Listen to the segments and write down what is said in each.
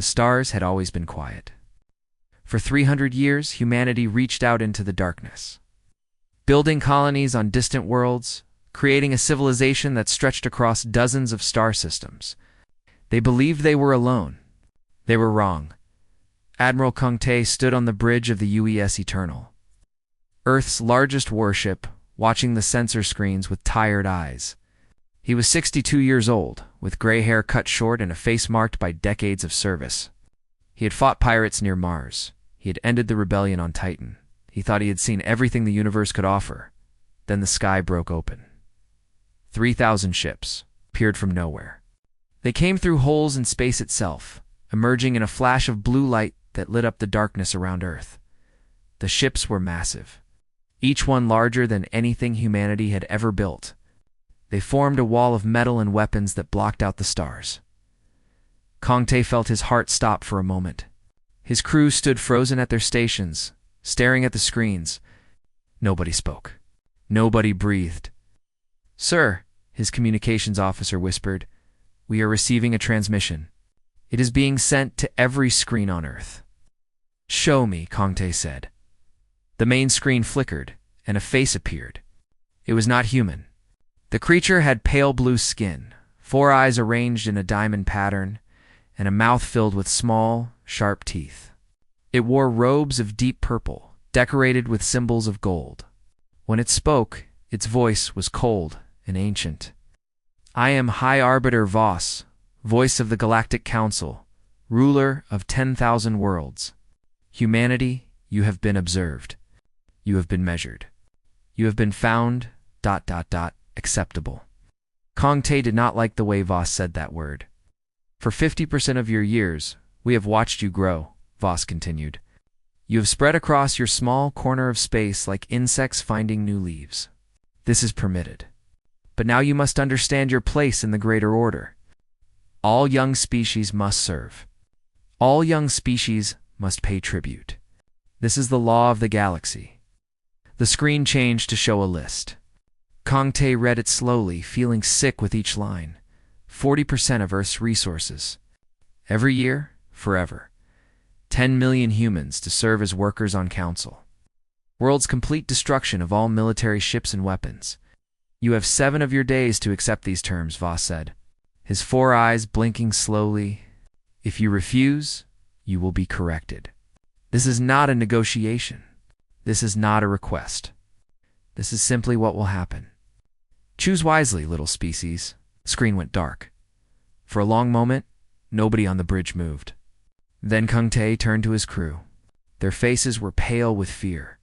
The stars had always been quiet. For 300 years, humanity reached out into the darkness, building colonies on distant worlds, creating a civilization that stretched across dozens of star systems. They believed they were alone. They were wrong. Admiral Kung Tae stood on the bridge of the UES Eternal, Earth's largest warship, watching the sensor screens with tired eyes. He was 62 years old, with gray hair cut short and a face marked by decades of service. He had fought pirates near Mars. He had ended the rebellion on Titan. He thought he had seen everything the universe could offer. Then the sky broke open. 3,000 ships appeared from nowhere. They came through holes in space itself, emerging in a flash of blue light that lit up the darkness around Earth. The ships were massive, each one larger than anything humanity had ever built. They formed a wall of metal and weapons that blocked out the stars. Kang Tae felt his heart stop for a moment. His crew stood frozen at their stations, staring at the screens. Nobody spoke. Nobody breathed. "Sir," his communications officer whispered, "we are receiving a transmission. It is being sent to every screen on Earth." "Show me," Kang Tae said. The main screen flickered, and a face appeared. It was not human. The creature had pale blue skin, 4 eyes arranged in a diamond pattern, and a mouth filled with small, sharp teeth. It wore robes of deep purple, decorated with symbols of gold. When it spoke, its voice was cold and ancient. "I am High Arbiter Voss, voice of the Galactic Council, ruler of 10,000 worlds. Humanity, you have been observed. You have been measured. You have been found... acceptable." Kang Tae did not like the way Voss said that word. "For 50% of your years, we have watched you grow," Voss continued. "You have spread across your small corner of space like insects finding new leaves. This is permitted. But now you must understand your place in the greater order. All young species must serve. All young species must pay tribute. This is the law of the galaxy." The screen changed to show a list. Kang Tae read it slowly, feeling sick with each line. 40% of Earth's resources. Every year, forever. 10 million humans to serve as workers on council. World's complete destruction of all military ships and weapons. You have 7 of your days to accept these terms, Voss said, his 4 eyes blinking slowly. If you refuse, you will be corrected. This is not a negotiation. This is not a request. This is simply what will happen. Choose wisely, little species. The screen went dark. For a long moment, nobody on the bridge moved. Then Kang Tae turned to his crew. Their faces were pale with fear.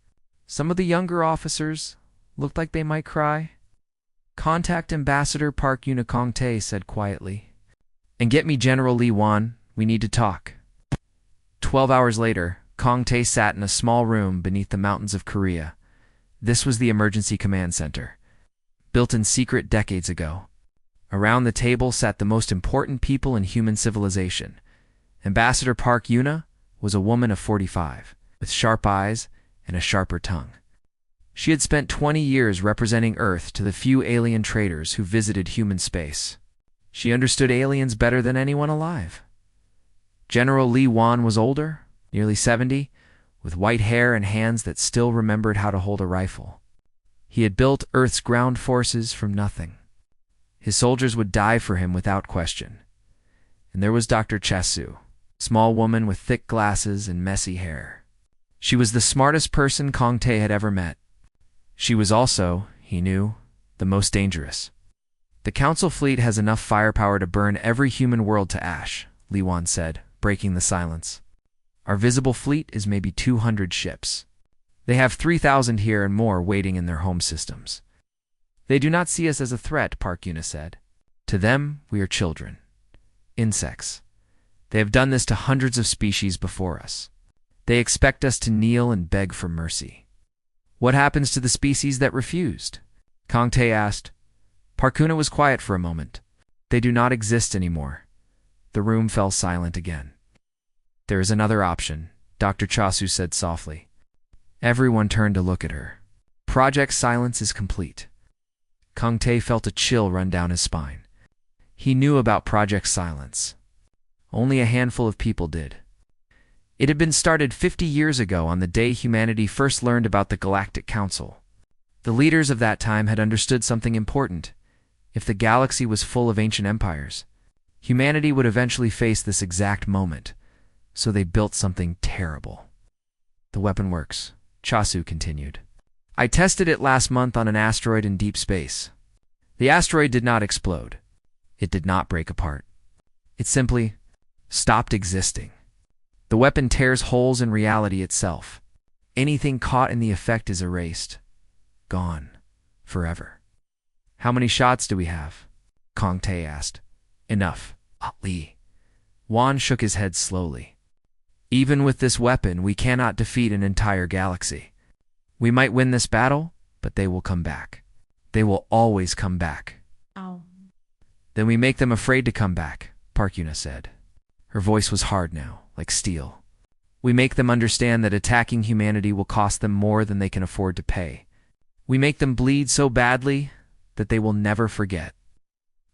Some of the younger officers looked like they might cry. "Contact Ambassador Park Yuna," Kang Tae said quietly. "And get me General Lee Wan. We need to talk." 12 hours later, Kang Tae sat in a small room beneath the mountains of Korea. This was the emergency command center, built in secret decades ago. Around the table sat the most important people in human civilization. Ambassador Park Yuna was a woman of 45, with sharp eyes and a sharper tongue. She had spent 20 years representing Earth to the few alien traders who visited human space. She understood aliens better than anyone alive. General Lee Wan was older, nearly 70, with white hair and hands that still remembered how to hold a rifle. He had built Earth's ground forces from nothing. His soldiers would die for him without question. And there was Dr. Chasu, a small woman with thick glasses and messy hair. She was the smartest person Kang Tae had ever met. She was also, he knew, the most dangerous. "The Council fleet has enough firepower to burn every human world to ash," Lee Wan said, breaking the silence. "Our visible fleet is maybe 200 ships. They have 3,000 here and more waiting in their home systems. They do not see us as a threat," Park Yuna said. "To them, we are children. Insects. They have done this to hundreds of species before us. They expect us to kneel and beg for mercy." "What happens to the species that refused?" Kang Tae asked. Park Yuna was quiet for a moment. "They do not exist anymore." The room fell silent again. "There is another option," Dr. Chasu said softly. Everyone turned to look at her. Project Silence is complete. Kang Tae felt a chill run down his spine. He knew about Project Silence. Only a handful of people did. It had been started 50 years ago on the day humanity first learned about the Galactic Council. The leaders of that time had understood something important. If the galaxy was full of ancient empires, humanity would eventually face this exact moment, so they built something terrible. The weapon works, Chasu continued. I tested it last month on an asteroid in deep space. The asteroid did not explode. It did not break apart. It simply stopped existing. The weapon tears holes in reality itself. Anything caught in the effect is erased. Gone. Forever. How many shots do we have? Kong Tae asked. Enough, Ali. Wan shook his head slowly. Even with this weapon, we cannot defeat an entire galaxy. We might win this battle, but they will come back. They will always come back. Oh. Then we make them afraid to come back, Park Yuna said. Her voice was hard now, like steel. We make them understand that attacking humanity will cost them more than they can afford to pay. We make them bleed so badly that they will never forget.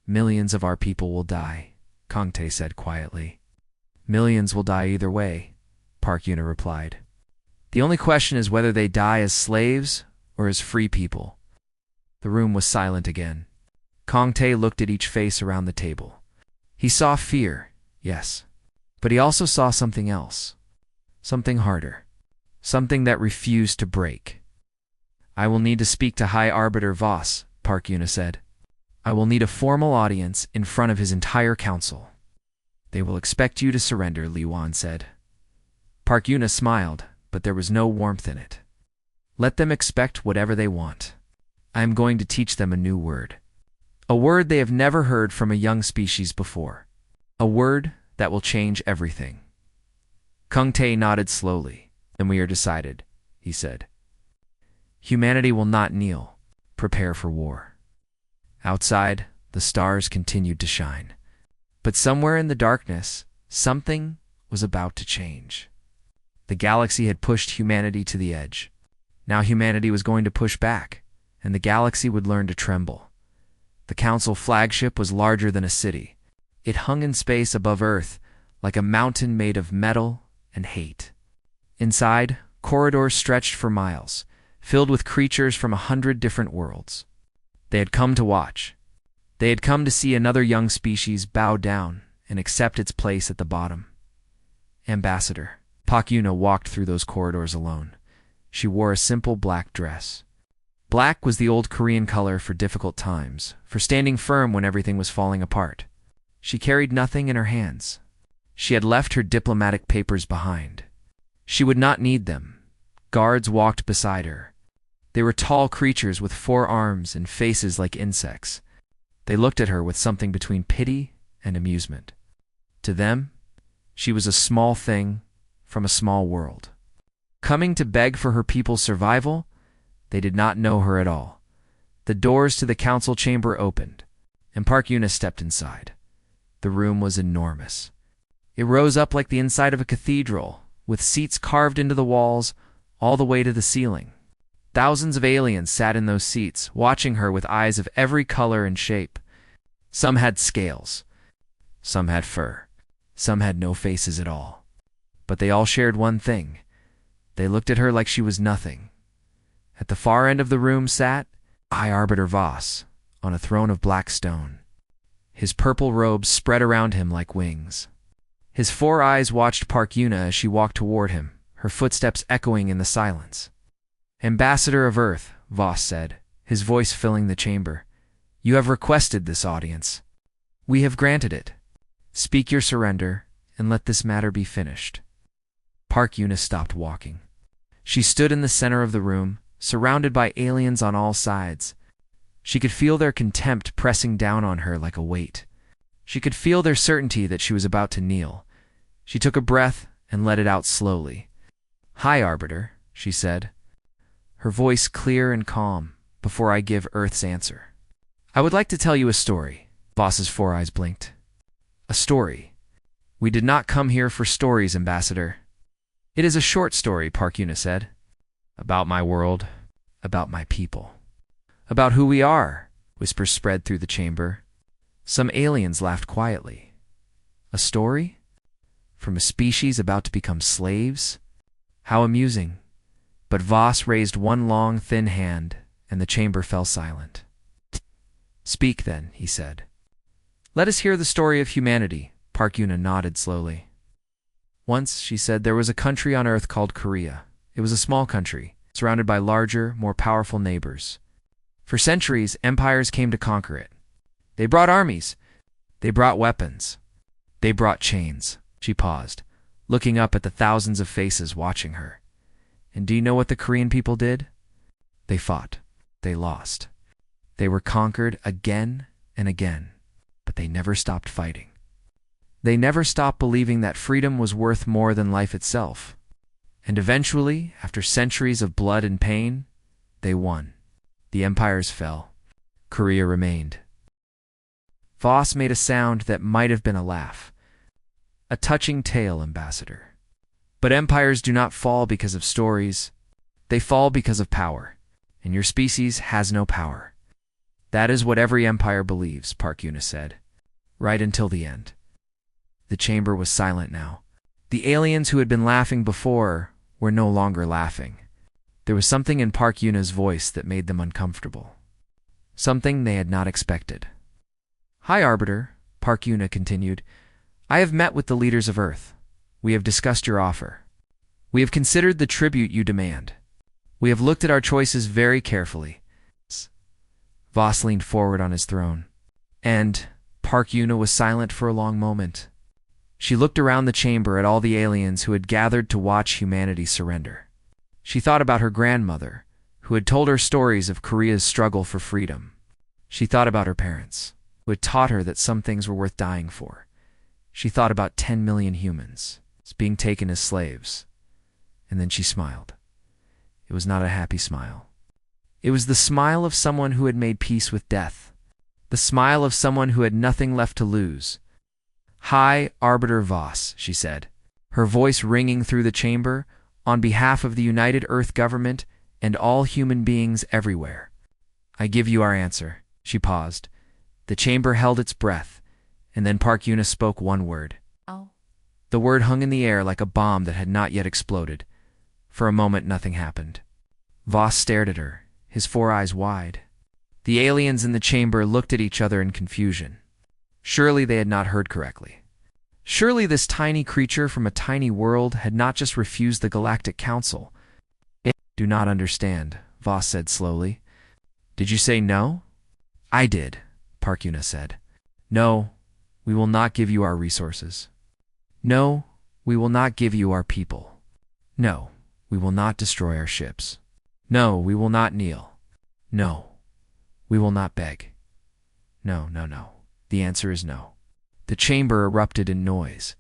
Millions of our people will die, Kong Tae said quietly. Millions will die either way, Park Yuna replied. The only question is whether they die as slaves or as free people. The room was silent again. Kong Tae looked at each face around the table. He saw fear, yes, but he also saw something else. Something harder. Something that refused to break. I will need to speak to High Arbiter Voss, Park Yuna said. I will need a formal audience in front of his entire council. They will expect you to surrender, Li Wan said. Park Yuna smiled, but there was no warmth in it. Let them expect whatever they want. I am going to teach them a new word. A word they have never heard from a young species before. A word that will change everything. Kung Tae nodded slowly. Then we are decided, he said. Humanity will not kneel. Prepare for war. Outside, the stars continued to shine. But somewhere in the darkness, something was about to change. The galaxy had pushed humanity to the edge. Now humanity was going to push back, and the galaxy would learn to tremble. The council flagship was larger than a city. It hung in space above Earth, like a mountain made of metal and hate. Inside, corridors stretched for miles, filled with creatures from 100 different worlds. They had come to watch. They had come to see another young species bow down and accept its place at the bottom. Ambassador. Park Yuna walked through those corridors alone. She wore a simple black dress. Black was the old Korean color for difficult times, for standing firm when everything was falling apart. She carried nothing in her hands. She had left her diplomatic papers behind. She would not need them. Guards walked beside her. They were tall creatures with 4 arms and faces like insects. They looked at her with something between pity and amusement. To them, she was a small thing from a small world. Coming to beg for her people's survival, they did not know her at all. The doors to the council chamber opened, and Park Yuna stepped inside. The room was enormous. It rose up like the inside of a cathedral, with seats carved into the walls all the way to the ceiling. Thousands of aliens sat in those seats, watching her with eyes of every color and shape. Some had scales. Some had fur. Some had no faces at all. But they all shared one thing. They looked at her like she was nothing. At the far end of the room sat High Arbiter Voss on a throne of black stone. His purple robes spread around him like wings. His 4 eyes watched Park Yuna as she walked toward him, her footsteps echoing in the silence. Ambassador of Earth, Voss said, his voice filling the chamber. You have requested this audience. We have granted it. Speak your surrender, and let this matter be finished. Park Yuna stopped walking. She stood in the center of the room, surrounded by aliens on all sides. She could feel their contempt pressing down on her like a weight. She could feel their certainty that she was about to kneel. She took a breath and let it out slowly. High Arbiter, she said, her voice clear and calm, before I give Earth's answer. I would like to tell you a story. Voss's 4 eyes blinked. A story. We did not come here for stories, Ambassador. It is a short story, Park Yuna said. About my world, about my people. About who we are, whispers spread through the chamber. Some aliens laughed quietly. A story? From a species about to become slaves? How amusing. But Voss raised one long, thin hand, and the chamber fell silent. "Speak, then," he said. "Let us hear the story of humanity." Park Yuna nodded slowly. "Once," she said, "there was a country on Earth called Korea. It was a small country, surrounded by larger, more powerful neighbors. For centuries, empires came to conquer it. They brought armies. They brought weapons. They brought chains." She paused, looking up at the thousands of faces watching her. "And do you know what the Korean people did? They fought. They lost. They were conquered again and again, but they never stopped fighting. They never stopped believing that freedom was worth more than life itself. And eventually, after centuries of blood and pain, they won. The empires fell. Korea remained." Voss made a sound that might have been a laugh. "A touching tale, Ambassador. But empires do not fall because of stories. They fall because of power. And your species has no power." "That is what every empire believes," Park Yuna said. "Right until the end." The chamber was silent now. The aliens who had been laughing before were no longer laughing. There was something in Park Yuna's voice that made them uncomfortable. Something they had not expected. "Hi, Arbiter," Park Yuna continued. "I have met with the leaders of Earth. We have discussed your offer. We have considered the tribute you demand. We have looked at our choices very carefully." Voss leaned forward on his throne. And Park Yuna was silent for a long moment. She looked around the chamber at all the aliens who had gathered to watch humanity surrender. She thought about her grandmother, who had told her stories of Korea's struggle for freedom. She thought about her parents, who had taught her that some things were worth dying for. She thought about 10 million humans being taken as slaves. And then she smiled. It was not a happy smile. It was the smile of someone who had made peace with death. The smile of someone who had nothing left to lose. "Hi, Arbiter Voss," she said, her voice ringing through the chamber, "on behalf of the United Earth Government and all human beings everywhere. I give you our answer." She paused. The chamber held its breath, and then Park Yuna spoke one word. "Oh." The word hung in the air like a bomb that had not yet exploded. For a moment, nothing happened. Voss stared at her, his 4 eyes wide. The aliens in the chamber looked at each other in confusion. Surely they had not heard correctly. Surely this tiny creature from a tiny world had not just refused the Galactic Council. "I do not understand," Voss said slowly. "Did you say no?" "I did," Park Yuna said. "No, we will not give you our resources. No, we will not give you our people. No, we will not destroy our ships. No, we will not kneel. No, we will not beg. No, no, no. The answer is no." The chamber erupted in noise.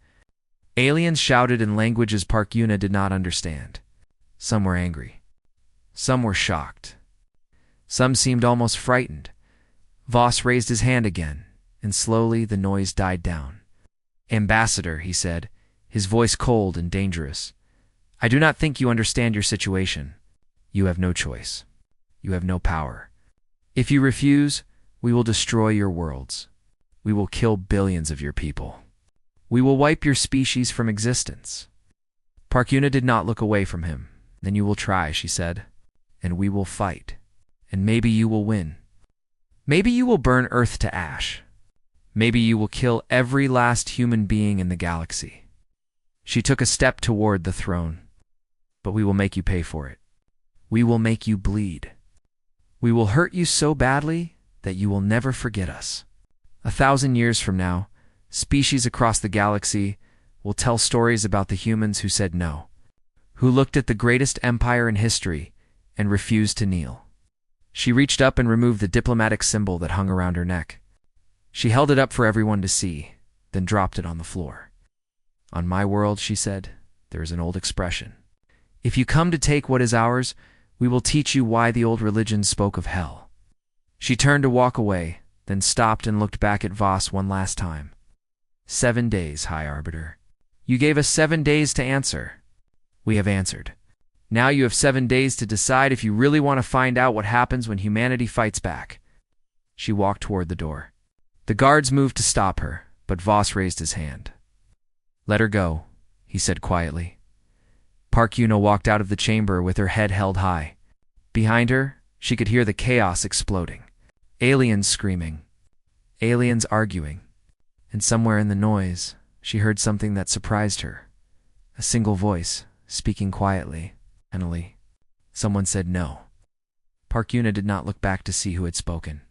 Aliens shouted in languages Park Yuna did not understand. Some were angry. Some were shocked. Some seemed almost frightened. Voss raised his hand again, and slowly the noise died down. "Ambassador," he said, his voice cold and dangerous, "I do not think you understand your situation. You have no choice. You have no power. If you refuse, we will destroy your worlds. We will kill billions of your people. We will wipe your species from existence." Park Yuna did not look away from him. "Then you will try," she said, "and we will fight. And maybe you will win. Maybe you will burn Earth to ash. Maybe you will kill every last human being in the galaxy." She took a step toward the throne. "But we will make you pay for it. We will make you bleed. We will hurt you so badly that you will never forget us. 1,000 years from now, species across the galaxy will tell stories about the humans who said no, who looked at the greatest empire in history and refused to kneel." She reached up and removed the diplomatic symbol that hung around her neck. She held it up for everyone to see, then dropped it on the floor. "On my world," she said, "there is an old expression. If you come to take what is ours, we will teach you why the old religions spoke of hell." She turned to walk away, then stopped and looked back at Voss one last time. 7 days, High Arbiter. You gave us 7 days to answer. We have answered. Now you have 7 days to decide if you really want to find out what happens when humanity fights back." She walked toward the door. The guards moved to stop her, but Voss raised his hand. Let her go, he said quietly. Park Yuna walked out of the chamber with her head held high. Behind her, she could hear the chaos exploding. Aliens screaming. Aliens arguing. And somewhere in the noise, she heard something that surprised her. A single voice, speaking quietly, finally. Someone said no. Park Yuna did not look back to see who had spoken.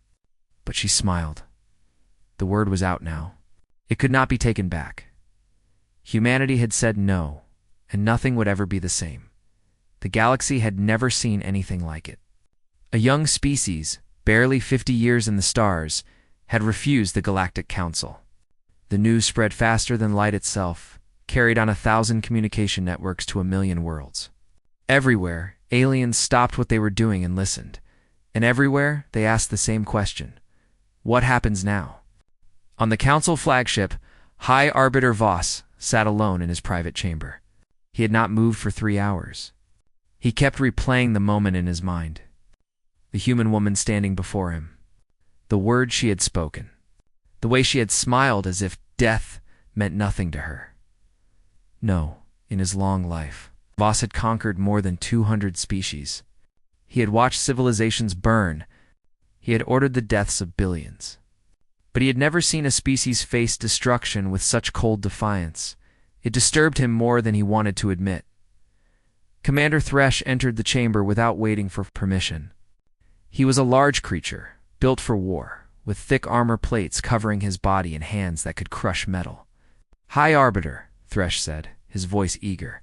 But she smiled. The word was out now. It could not be taken back. Humanity had said no, and nothing would ever be the same. The galaxy had never seen anything like it. A young species, barely 50 years in the stars, had refused the Galactic Council. The news spread faster than light itself, carried on 1,000 communication networks to 1,000,000 worlds. Everywhere, aliens stopped what they were doing and listened. And everywhere, they asked the same question. What happens now? On the Council flagship, High Arbiter Voss sat alone in his private chamber. He had not moved for 3 hours. He kept replaying the moment in his mind. The human woman standing before him. The words she had spoken. The way she had smiled as if death meant nothing to her. No, in his long life, Voss had conquered more than 200 species. He had watched civilizations burn. He had ordered the deaths of billions. But he had never seen a species face destruction with such cold defiance. It disturbed him more than he wanted to admit. Commander Thresh entered the chamber without waiting for permission. He was a large creature, built for war, with thick armor plates covering his body and hands that could crush metal. High Arbiter, Thresh said, his voice eager.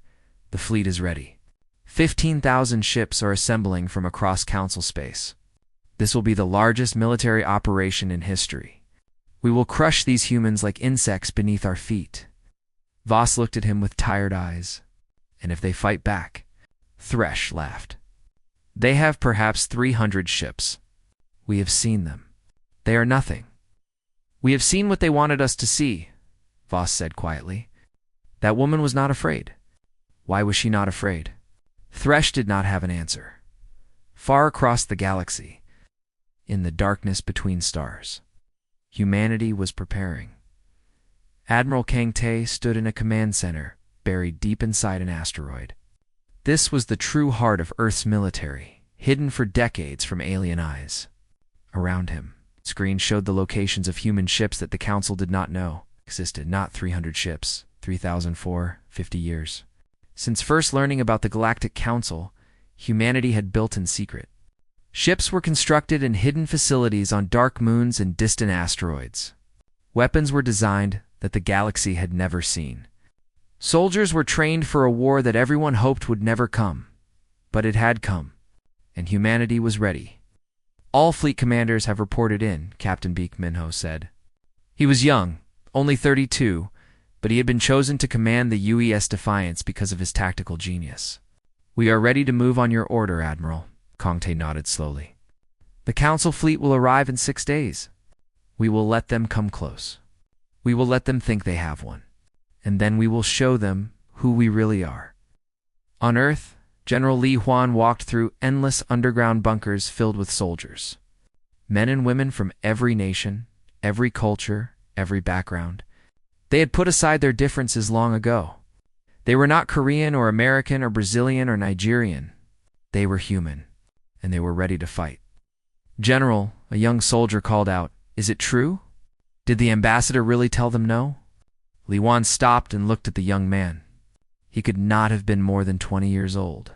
The fleet is ready. 15,000 ships are assembling from across Council space. This will be the largest military operation in history. We will crush these humans like insects beneath our feet. Voss looked at him with tired eyes. And if they fight back? Thresh laughed. They have perhaps 300 ships. We have seen them. They are nothing. We have seen what they wanted us to see, Voss said quietly. That woman was not afraid. Why was she not afraid? Thresh did not have an answer. Far across the galaxy, in the darkness between stars, humanity was preparing. Admiral Kang Tae stood in a command center, buried deep inside an asteroid. This was the true heart of Earth's military, hidden for decades from alien eyes. Around him, screens showed the locations of human ships that the Council did not know existed. Not 300 ships, 3,004, 50 years. Since first learning about the Galactic Council, humanity had built in secret. Ships were constructed in hidden facilities on dark moons and distant asteroids. Weapons were designed that the galaxy had never seen. Soldiers were trained for a war that everyone hoped would never come. But it had come, and humanity was ready. All fleet commanders have reported in, Captain Beek Minho said. He was young, only 32, but he had been chosen to command the UES Defiance because of his tactical genius. We are ready to move on your order, Admiral, Kang Tae nodded slowly. The Council fleet will arrive in 6 days. We will let them come close. We will let them think they have one. And then we will show them who we really are. On Earth, General Li Huan walked through endless underground bunkers filled with soldiers. Men and women from every nation, every culture, every background. They had put aside their differences long ago. They were not Korean or American or Brazilian or Nigerian. They were human, and they were ready to fight. General, a young soldier called out, "Is it true? Did the ambassador really tell them no?" Li Huan stopped and looked at the young man. He could not have been more than 20 years old.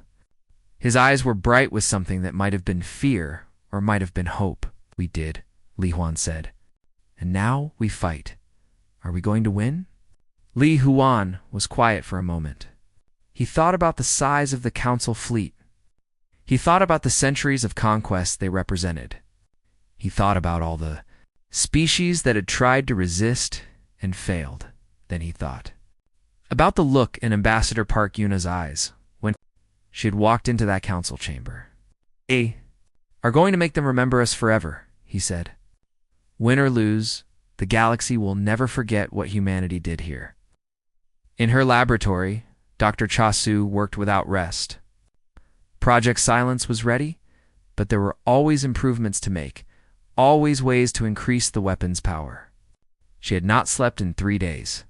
His eyes were bright with something that might have been fear or might have been hope. "We did," Li Huan said. "And now we fight. Are we going to win?" Li Huan was quiet for a moment. He thought about the size of the Council fleet. He thought about the centuries of conquest they represented. He thought about all the species that had tried to resist and failed. Then he thought about the look in Ambassador Park Yuna's eyes when she had walked into that council chamber. "We are going to make them remember us forever," he said. "Win or lose, the galaxy will never forget what humanity did here." In her laboratory, Dr. Cha Su worked without rest. Project Silence was ready, but there were always improvements to make, always ways to increase the weapon's power. She had not slept in 3 days.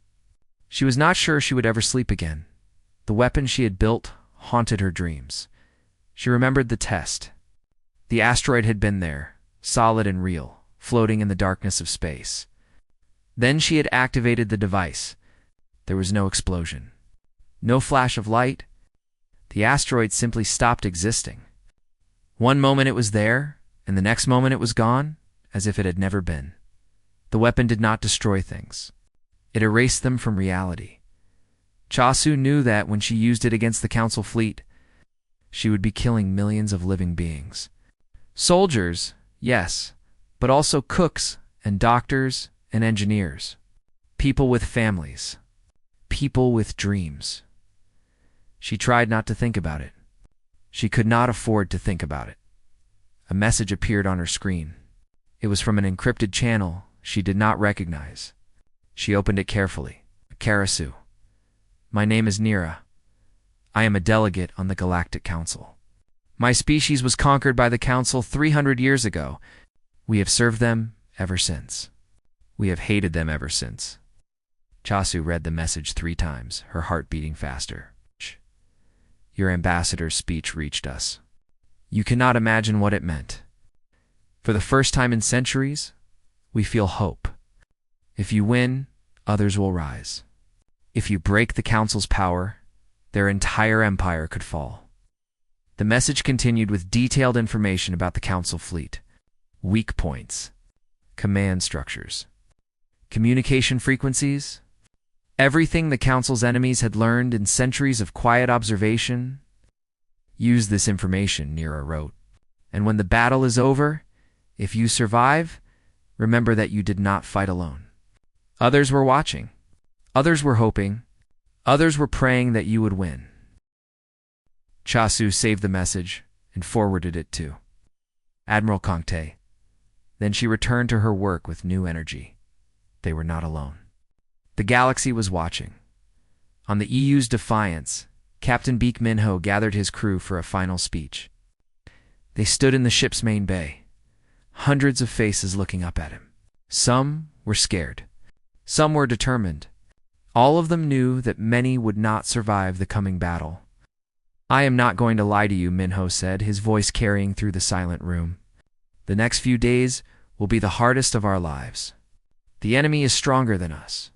She was not sure she would ever sleep again. The weapon she had built haunted her dreams. She remembered the test. The asteroid had been there, solid and real, floating in the darkness of space. Then she had activated the device. There was no explosion. No flash of light. The asteroid simply stopped existing. One moment it was there, and the next moment it was gone, as if it had never been. The weapon did not destroy things. It erased them from reality. Chasu knew that when she used it against the Council fleet, she would be killing millions of living beings. Soldiers, yes, but also cooks and doctors and engineers. People with families. People with dreams. She tried not to think about it. She could not afford to think about it. A message appeared on her screen. It was from an encrypted channel she did not recognize. She opened it carefully. Karasu. My name is Nira. I am a delegate on the Galactic Council. My species was conquered by the Council 300 years ago. We have served them ever since. We have hated them ever since. Chasu read the message 3 times, her heart beating faster. Your ambassador's speech reached us. You cannot imagine what it meant. For the first time in centuries, we feel hope. If you win, others will rise. If you break the Council's power, their entire empire could fall. The message continued with detailed information about the Council fleet, weak points, command structures, communication frequencies, everything the Council's enemies had learned in centuries of quiet observation. Use this information, Nira wrote. And when the battle is over, if you survive, remember that you did not fight alone. Others were watching. Others were hoping. Others were praying that you would win. Chasu saved the message and forwarded it to Admiral Kongte. Then she returned to her work with new energy. They were not alone. The galaxy was watching. On the EU's defiance, Captain Beek Minho gathered his crew for a final speech. They stood in the ship's main bay, hundreds of faces looking up at him. Some were scared. Some were determined. All of them knew that many would not survive the coming battle. I am not going to lie to you, Minho said, his voice carrying through the silent room. The next few days will be the hardest of our lives. The enemy is stronger than us.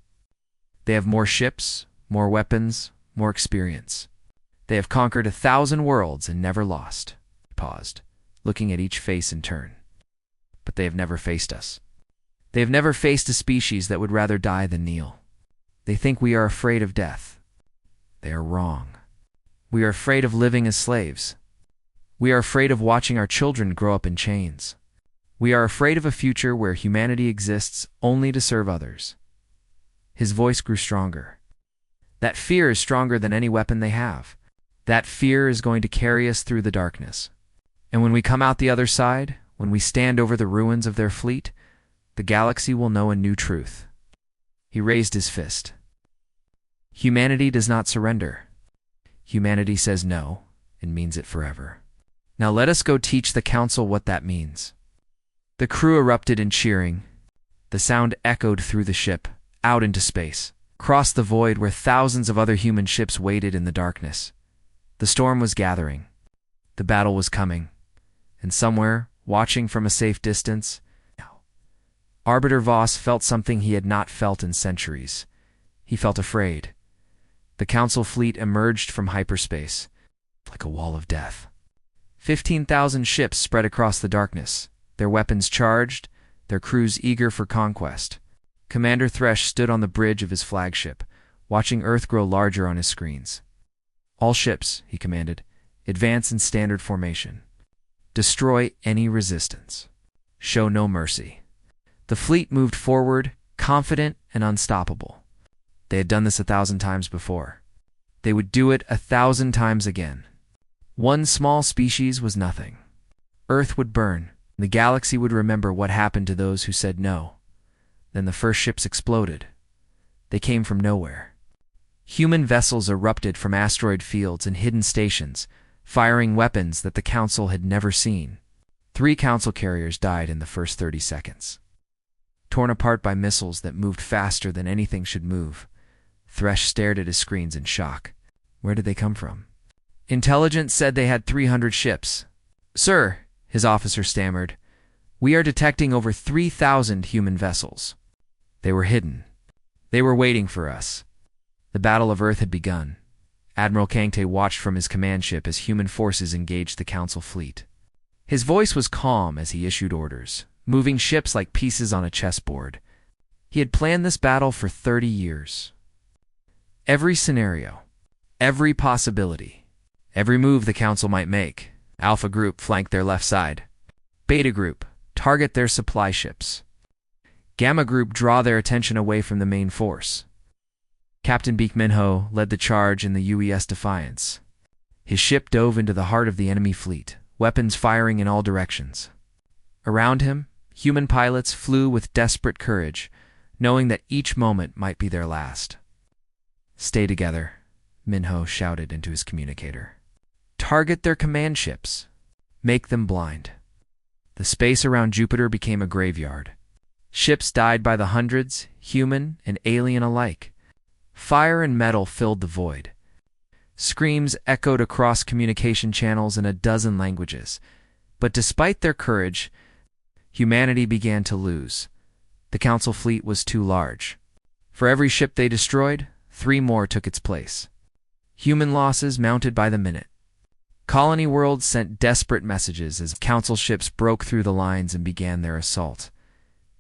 They have more ships, more weapons, more experience. They have conquered 1,000 worlds and never lost. He paused, looking at each face in turn. But they have never faced us. They have never faced a species that would rather die than kneel. They think we are afraid of death. They are wrong. We are afraid of living as slaves. We are afraid of watching our children grow up in chains. We are afraid of a future where humanity exists only to serve others. His voice grew stronger. That fear is stronger than any weapon they have. That fear is going to carry us through the darkness. And when we come out the other side, when we stand over the ruins of their fleet, the galaxy will know a new truth. He raised his fist. Humanity does not surrender. Humanity says no and means it forever. Now let us go teach the Council what that means. The crew erupted in cheering. The sound echoed through the ship, out into space, across the void where thousands of other human ships waited in the darkness. The storm was gathering. The battle was coming. And somewhere, watching from a safe distance, Arbiter Voss felt something he had not felt in centuries. He felt afraid. The Council fleet emerged from hyperspace, like a wall of death. 15,000 ships spread across the darkness, their weapons charged, their crews eager for conquest. Commander Thresh stood on the bridge of his flagship, watching Earth grow larger on his screens. All ships, he commanded, advance in standard formation. Destroy any resistance. Show no mercy. The fleet moved forward, confident and unstoppable. They had done this 1,000 times before. They would do it 1,000 times again. One small species was nothing. Earth would burn. The galaxy would remember what happened to those who said no. Then the first ships exploded. They came from nowhere. Human vessels erupted from asteroid fields and hidden stations, firing weapons that the Council had never seen. 3 Council carriers died in the first 30 seconds. Torn apart by missiles that moved faster than anything should move, Thresh stared at his screens in shock. Where did they come from? Intelligence said they had 300 ships. Sir, his officer stammered, we are detecting over 3,000 human vessels. They were hidden. They were waiting for us. The Battle of Earth had begun. Admiral Kangte watched from his command ship as human forces engaged the Council fleet. His voice was calm as he issued orders, moving ships like pieces on a chessboard. He had planned this battle for 30 years. Every scenario, every possibility, every move the Council might make. Alpha Group flanked their left side. Beta Group target their supply ships. Gamma Group draw their attention away from the main force. Captain Beek Minho led the charge in the UES Defiance. His ship dove into the heart of the enemy fleet, weapons firing in all directions. Around him, human pilots flew with desperate courage, knowing that each moment might be their last. Stay together, Minho shouted into his communicator. Target their command ships. Make them blind. The space around Jupiter became a graveyard. Ships died by the hundreds, human and alien alike. Fire and metal filled the void. Screams echoed across communication channels in a dozen languages. But despite their courage, humanity began to lose. The Council fleet was too large. For every ship they destroyed, 3 more took its place. Human losses mounted by the minute. Colony worlds sent desperate messages as Council ships broke through the lines and began their assault.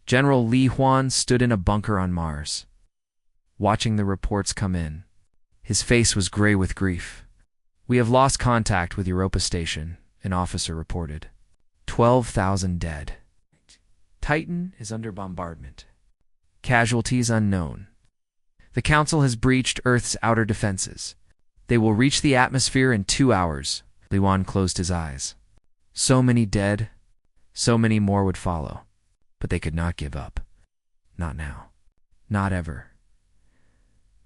General Li Huan stood in a bunker on Mars, watching the reports come in. His face was gray with grief. We have lost contact with Europa Station, an officer reported. 12,000 dead. Titan is under bombardment. Casualties unknown. The Council has breached Earth's outer defenses. They will reach the atmosphere in 2 hours. Li Huan closed his eyes. So many dead, so many more would follow. But they could not give up. Not now. Not ever.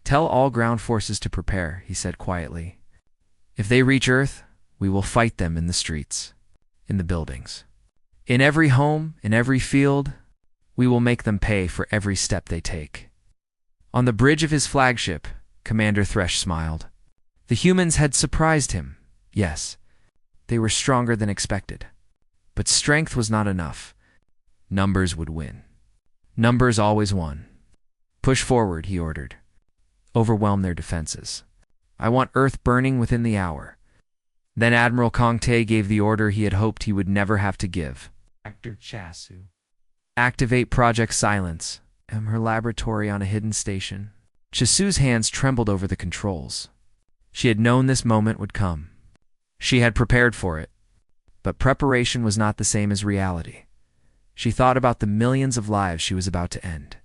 Tell all ground forces to prepare, he said quietly. If they reach Earth, we will fight them in the streets, in the buildings. In every home, in every field, we will make them pay for every step they take. On the bridge of his flagship, Commander Thresh smiled. The humans had surprised him. Yes, they were stronger than expected. But strength was not enough. Numbers would win. Numbers always won. Push forward, he ordered. Overwhelm their defenses. I want Earth burning within the hour. Then Admiral Kangte gave the order he had hoped he would never have to give. Actor Chasu. Activate Project Silence. Her laboratory on a hidden station. Chasu's hands trembled over the controls. She had known this moment would come. She had prepared for it. But preparation was not the same as reality. She thought about the millions of lives she was about to end.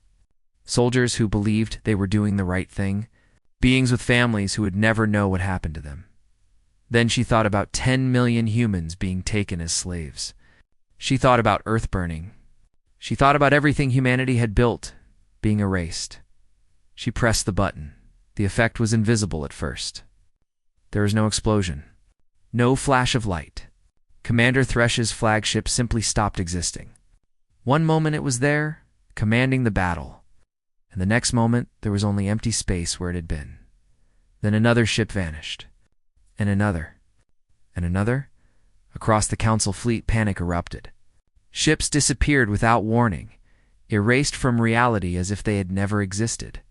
Soldiers who believed they were doing the right thing. Beings with families who would never know what happened to them. Then she thought about 10 million humans being taken as slaves. She thought about Earth burning. She thought about everything humanity had built being erased. She pressed the button. The effect was invisible at first. There was no explosion. No flash of light. Commander Thresh's flagship simply stopped existing. One moment it was there, commanding the battle, and the next moment there was only empty space where it had been. Then another ship vanished, and another, and another. Across the Council fleet, panic erupted. Ships disappeared without warning, erased from reality as if they had never existed.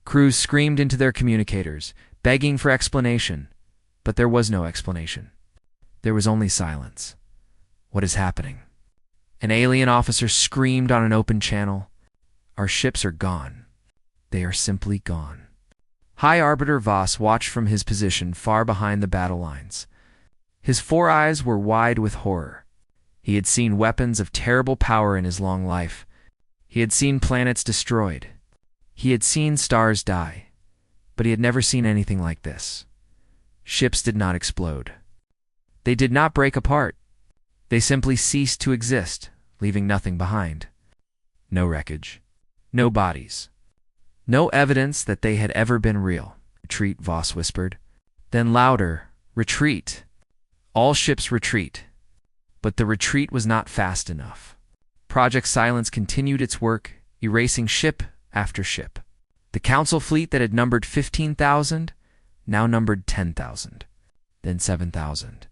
Crews screamed into their communicators, begging for explanation, but there was no explanation. There was only silence. What is happening? An alien officer screamed on an open channel. Our ships are gone. They are simply gone. High Arbiter Voss watched from his position far behind the battle lines. His 4 eyes were wide with horror. He had seen weapons of terrible power in his long life. He had seen planets destroyed. He had seen stars die. But he had never seen anything like this. Ships did not explode. They did not break apart. They simply ceased to exist, leaving nothing behind. No wreckage. No bodies. No evidence that they had ever been real. Retreat, Voss whispered. Then louder, retreat. All ships retreat. But the retreat was not fast enough. Project Silence continued its work, erasing ship after ship. The council fleet that had numbered 15,000 now numbered 10,000, then 7,000.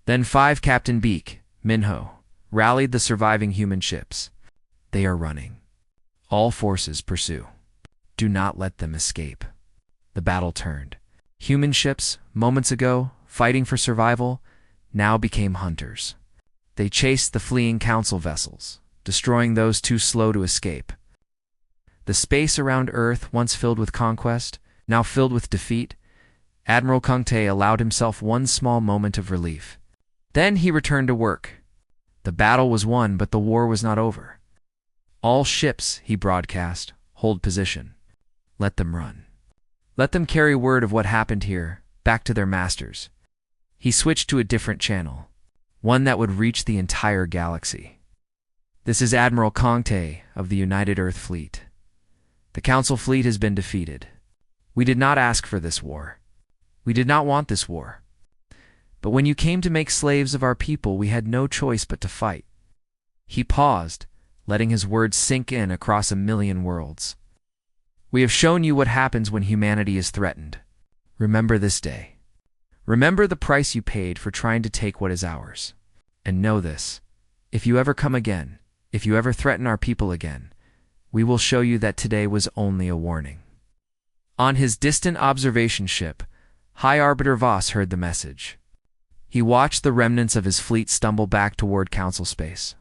Then 5 Captain Beak, Minho, rallied the surviving human ships. They are running. All forces pursue. Do not let them escape. The battle turned. Human ships, moments ago, fighting for survival, now became hunters. They chased the fleeing council vessels, destroying those too slow to escape. The space around Earth, once filled with conquest, now filled with defeat, Admiral Kungte allowed himself one small moment of relief. Then he returned to work. The battle was won, but the war was not over. All ships, he broadcast, hold position. Let them run. Let them carry word of what happened here, back to their masters. He switched to a different channel, one that would reach the entire galaxy. This is Admiral Kungte of the United Earth Fleet. The Council Fleet has been defeated. We did not ask for this war. We did not want this war. But when you came to make slaves of our people, we had no choice but to fight. He paused, letting his words sink in across 1,000,000 worlds. We have shown you what happens when humanity is threatened. Remember this day. Remember the price you paid for trying to take what is ours. And know this: if you ever come again, if you ever threaten our people again, we will show you that today was only a warning. On his distant observation ship, High Arbiter Voss heard the message. He watched the remnants of his fleet stumble back toward Council space.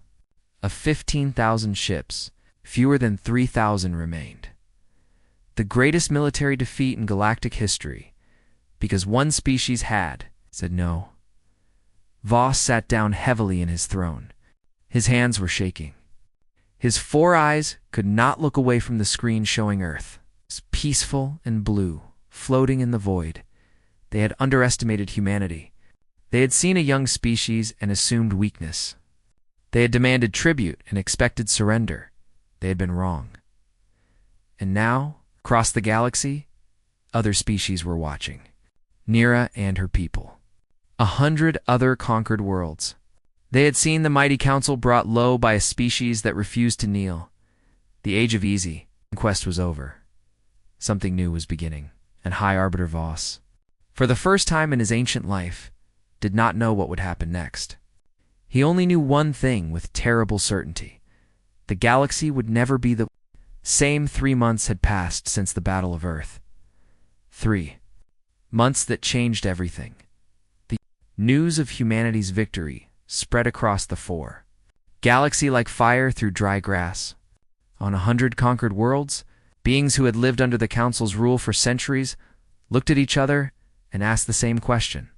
Of 15,000 ships, fewer than 3,000 remained. The greatest military defeat in galactic history, because one species had said no. Voss sat down heavily in his throne. His hands were shaking. His 4 eyes could not look away from the screen showing Earth. It was peaceful and blue, floating in the void. They had underestimated humanity. They had seen a young species and assumed weakness. They had demanded tribute and expected surrender. They had been wrong. And now, across the galaxy, other species were watching. Nira and her people. 100 other conquered worlds. They had seen the mighty council brought low by a species that refused to kneel. The age of easy conquest was over. Something new was beginning, and High Arbiter Voss, for the first time in his ancient life, did not know what would happen next. He only knew one thing with terrible certainty: the galaxy would never be the same. 3 months had passed since the Battle of Earth. 3 months that changed everything. The news of humanity's victory spread across the 4 galaxy like fire through dry grass. On 100 conquered worlds, beings who had lived under the Council's rule for centuries looked at each other and asked the same question: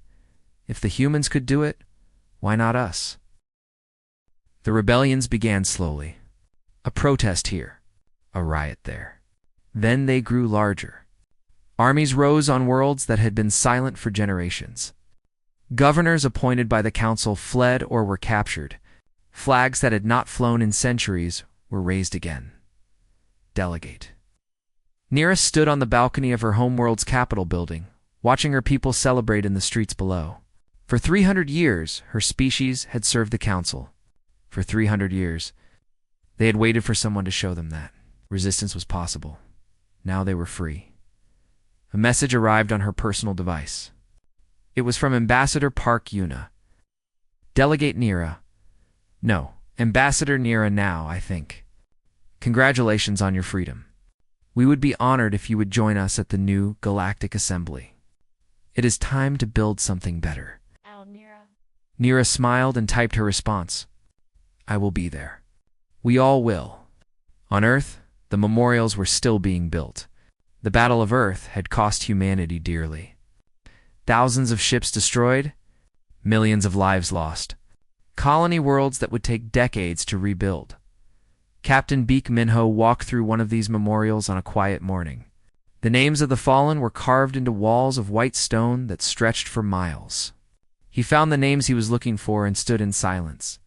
if the humans could do it, why not us? The rebellions began slowly. A protest here, a riot there. Then they grew larger. Armies rose on worlds that had been silent for generations. Governors appointed by the Council fled or were captured. Flags that had not flown in centuries were raised again. Delegate. Nira stood on the balcony of her homeworld's capital building, watching her people celebrate in the streets below. For 300 years, her species had served the Council. For 300 years, they had waited for someone to show them that resistance was possible. Now they were free. A message arrived on her personal device. It was from Ambassador Park Yuna. Delegate Nira. No, Ambassador Nira now, I think. Congratulations on your freedom. We would be honored if you would join us at the new Galactic Assembly. It is time to build something better. Nira smiled and typed her response. I will be there. We all will. On Earth, the memorials were still being built. The Battle of Earth had cost humanity dearly. Thousands of ships destroyed, millions of lives lost. Colony worlds that would take decades to rebuild. Captain Beak Minho walked through one of these memorials on a quiet morning. The names of the fallen were carved into walls of white stone that stretched for miles. He found the names he was looking for and stood in silence.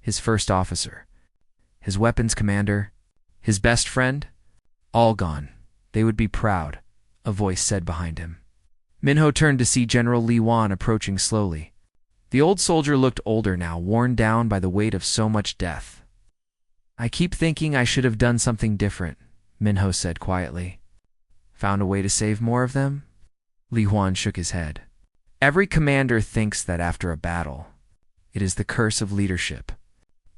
His first officer, his weapons commander, his best friend, all gone. They would be proud, a voice said behind him. Minho turned to see General Li Wan approaching slowly. The old soldier looked older now, worn down by the weight of so much death. I keep thinking I should have done something different, Minho said quietly. Found a way to save more of them? Li Huan shook his head. Every commander thinks that after a battle, it is the curse of leadership.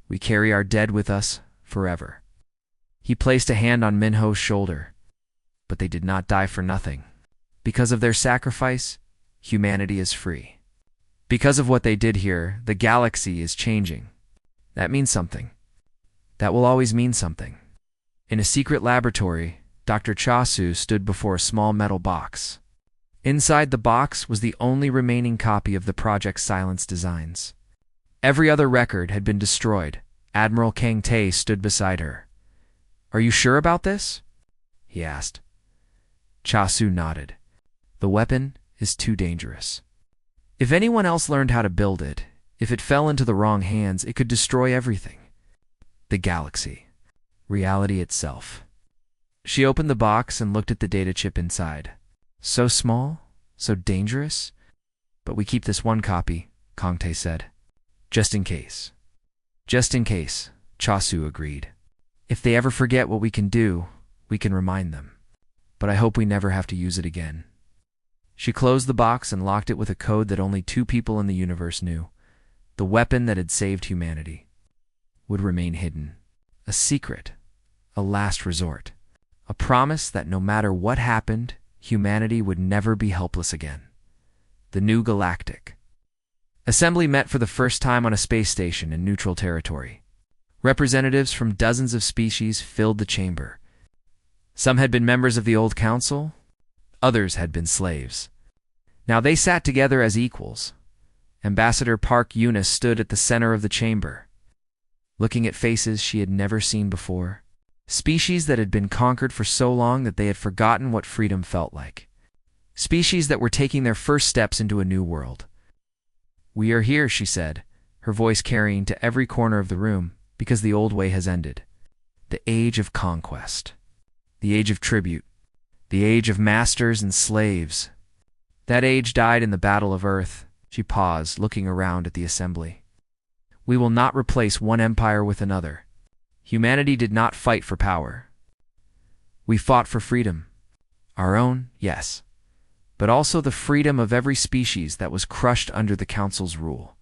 We carry our dead with us forever. He placed a hand on Minho's shoulder, but they did not die for nothing. Because of their sacrifice, humanity is free. Because of what they did here, the galaxy is changing. That means something. That will always mean something. In a secret laboratory, Dr. Chasu stood before a small metal box. Inside the box was the only remaining copy of the Project Silence designs. Every other record had been destroyed. Admiral Kang Tae stood beside her. Are you sure about this? He asked. Chasu nodded. The weapon is too dangerous. If anyone else learned how to build it, if it fell into the wrong hands, it could destroy everything. The galaxy. Reality itself. She opened the box and looked at the data chip inside. So small, so dangerous. But we keep this one copy, Kang Tae said. Just in case. Just in case, Chasu agreed. If they ever forget what we can do, we can remind them. But I hope we never have to use it again. She closed the box and locked it with a code that only 2 people in the universe knew. The weapon that had saved humanity would remain hidden. A secret. A last resort. A promise that no matter what happened, humanity would never be helpless again. The new Galactic. Assembly met for the first time on a space station in neutral territory. Representatives from dozens of species filled the chamber. Some had been members of the old council. Others had been slaves. Now they sat together as equals. Ambassador Park Eunice stood at the center of the chamber, looking at faces she had never seen before. Species that had been conquered for so long that they had forgotten what freedom felt like. Species that were taking their first steps into a new world. We are here, she said, her voice carrying to every corner of the room, because the old way has ended. The age of conquest. The age of tribute. The age of masters and slaves. That age died in the Battle of Earth. She paused, looking around at the assembly. We will not replace one empire with another. Humanity did not fight for power. We fought for freedom. Our own, yes, but also the freedom of every species that was crushed under the Council's rule.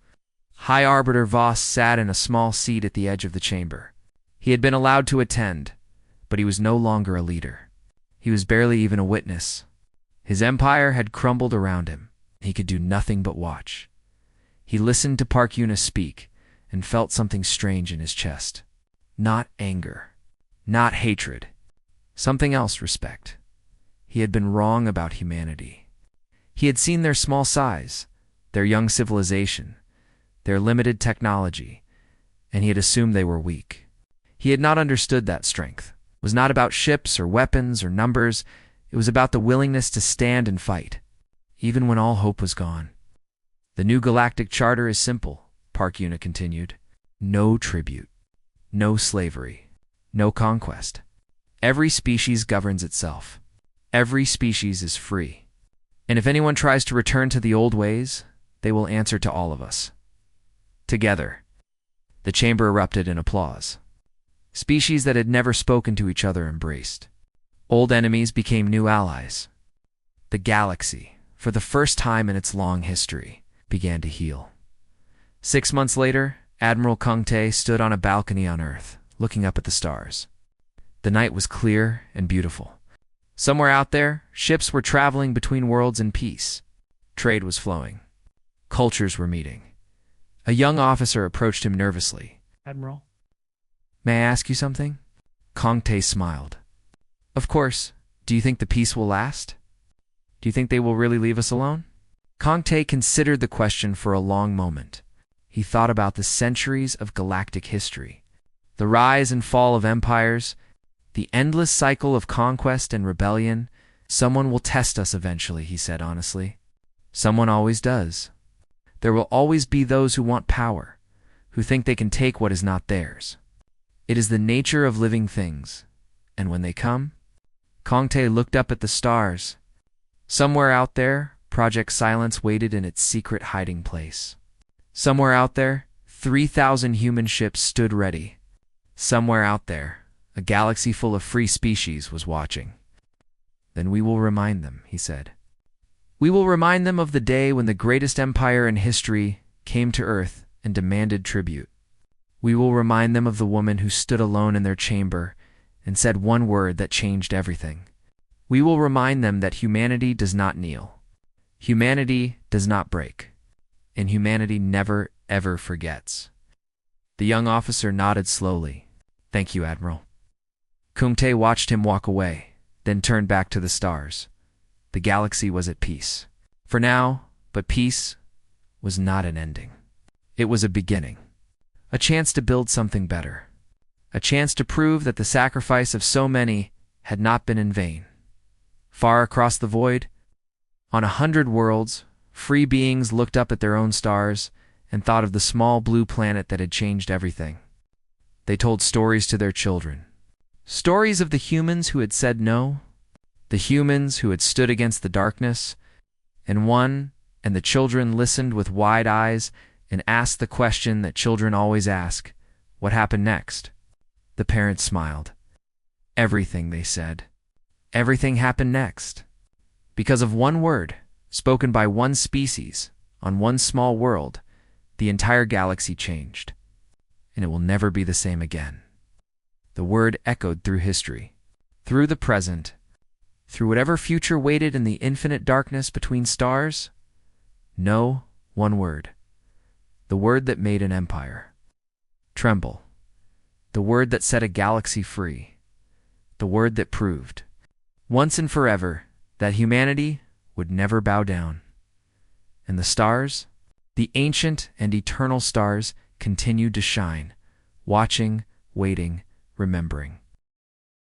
High Arbiter Voss sat in a small seat at the edge of the chamber. He had been allowed to attend, but he was no longer a leader. He was barely even a witness. His empire had crumbled around him. He could do nothing but watch. He listened to Park Eunice speak and felt something strange in his chest. Not anger. Not hatred. Something else, respect. He had been wrong about humanity. He had seen their small size, their young civilization, their limited technology, and he had assumed they were weak. He had not understood that strength. It was not about ships or weapons or numbers. It was about the willingness to stand and fight, even when all hope was gone. The new galactic charter is simple, Park Eunice continued. No tribute. No slavery. No conquest. Every species governs itself. Every species is free. And if anyone tries to return to the old ways, they will answer to all of us. Together. The chamber erupted in applause. Species that had never spoken to each other embraced. Old enemies became new allies. The galaxy, for the first time in its long history, began to heal. 6 months later, Admiral Kang Tae stood on a balcony on Earth, looking up at the stars. The night was clear and beautiful. Somewhere out there, ships were traveling between worlds in peace. Trade was flowing. Cultures were meeting. A young officer approached him nervously. Admiral? May I ask you something? Kang Tae smiled. Of course. Do you think the peace will last? Do you think they will really leave us alone? Kang Tae considered the question for a long moment. He thought about the centuries of galactic history, the rise and fall of empires, the endless cycle of conquest and rebellion. Someone will test us eventually, he said honestly. Someone always does. There will always be those who want power, who think they can take what is not theirs. It is the nature of living things, and when they come, Kang Tae looked up at the stars. Somewhere out there, Project Silence waited in its secret hiding place. Somewhere out there, 3,000 human ships stood ready. Somewhere out there, a galaxy full of free species was watching. Then we will remind them, he said. We will remind them of the day when the greatest empire in history came to Earth and demanded tribute. We will remind them of the woman who stood alone in their chamber and said one word that changed everything. We will remind them that humanity does not kneel. Humanity does not break. And humanity never, ever forgets. The young officer nodded slowly. Thank you, Admiral. Kumte watched him walk away, then turned back to the stars. The galaxy was at peace. For now, but peace was not an ending. It was a beginning. A chance to build something better. A chance to prove that the sacrifice of so many had not been in vain. Far across the void, on 100 worlds, free beings looked up at their own stars and thought of the small blue planet that had changed everything. They told stories to their children. Stories of the humans who had said no, the humans who had stood against the darkness, and the children listened with wide eyes and asked the question that children always ask, what happened next? The parents smiled. Everything, they said. Everything happened next. Because of one word, spoken by one species, on one small world, the entire galaxy changed. And it will never be the same again. The word echoed through history, through the present, through whatever future waited in the infinite darkness between stars. No, one word. The word that made an empire. Tremble. The word that set a galaxy free. The word that proved, once and forever, that humanity would never bow down. And the stars, the ancient and eternal stars, continued to shine, watching, waiting, remembering.